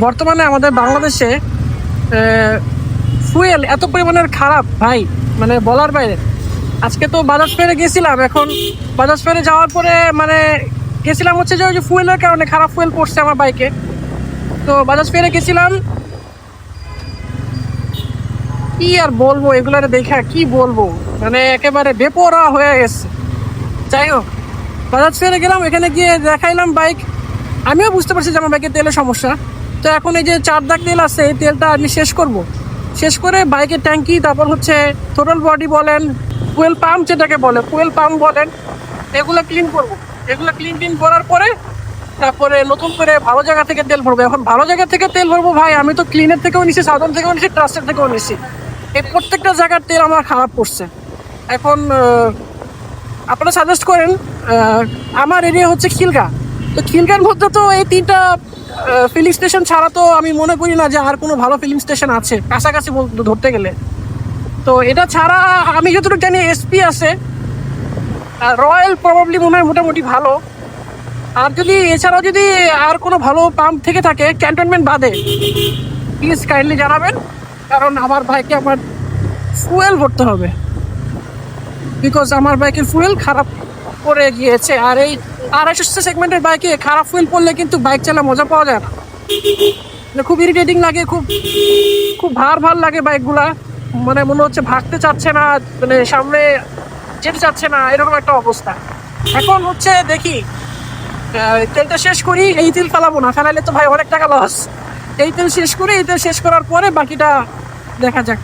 বর্তমানে আমাদের বাংলাদেশে ফুয়েল এত পরিমাণের খারাপ ভাই, মানে বলার বাইরে। আজকে তো বাজাজ ফেয়ারে গেছিলাম, এখন বাজাজ ফেয়ারে যাওয়ার পরে মানে গেছিলাম হচ্ছে যে ওই যে ফুয়েলের কারণে খারাপ ফুয়েল পড়ছে আমার বাইকে। তো বাজাজ ফেয়ারে গেছিলাম, কি আর বলবো, এগুলার দেখা কি বলবো, মানে একেবারে বেপরোয়া হয়ে গেছে। যাই হোক, বাজাজ ফেয়ারে গেলাম, এখানে গিয়ে দেখাইলাম বাইক। আমিও বুঝতে পারছি যে আমার বাইকের তেলের সমস্যা। তো এখন এই যে 4 দাগ তেল আছে, এই তেলটা আমি শেষ করব। শেষ করে বাইকের ট্যাঙ্কি, তারপর হচ্ছে থ্রোটল বডি বলেন, ফুয়েল পাম্প যেটাকে বলে, ফুয়েল পাম্প বলেন, এগুলো ক্লিন করব। এগুলো ক্লিন করার পরে তারপরে নতুন করে ভালো জায়গা থেকে তেল ভরবো। এখন ভালো জায়গা থেকে তেল ভরবো ভাই, আমি তো ক্লিনের থেকেও নিছি, সাধারণ থেকেও নিছি, ট্রাস্টের থেকেও নিছি। এই প্রত্যেকটা জায়গার তেল আমার খারাপ পড়ছে। এখন আপনারা সাজেস্ট করেন। আমার এরিয়া হচ্ছে খিলগা। তো খিলগার মধ্যে তো এই 3টা ফিলিং স্টেশন ছাড়া তো আমি মনে করি না যে আর কোনো ভালো ফিলিং স্টেশন আছে কাছাকাছি ধরতে গেলে। তো এটা ছাড়া আমি যতটুকু জানি এসপি আছে, রয়্যাল প্রবাবলি মনে হয় মোটামুটি ভালো। আর যদি এছাড়াও যদি আর কোনো ভালো পাম্প থেকে থাকে ক্যান্টনমেন্ট বাদে, প্লিজ কাইন্ডলি জানাবেন। কারণ আমার বাইকে আমার ফুয়েল ভরতে হবে, বিকজ আমার বাইকের ফুয়েল খারাপ করে গিয়েছে। আর এই 250 সেগমেন্টের বাইকে খারাপ ফুয়েল পড়লে কিন্তু বাইক চালা মজা পাওয়া যায় না। মানে খুব ইরিটেটিং লাগে, খুব খুব ভার লাগে বাইকগুলা। মানে মনে হচ্ছে ভাগতে চাচ্ছে না, মানে সামনে যেতে চাচ্ছে না, এরকম একটা অবস্থা। এখন হচ্ছে দেখি, তেলটা শেষ করি। এই তেল ফেলাবো না, ফেলাইলে তো ভাই অনেক টাকা লস। এই তেল শেষ করি, এই তেল শেষ করার পরে বাকিটা দেখা যাক।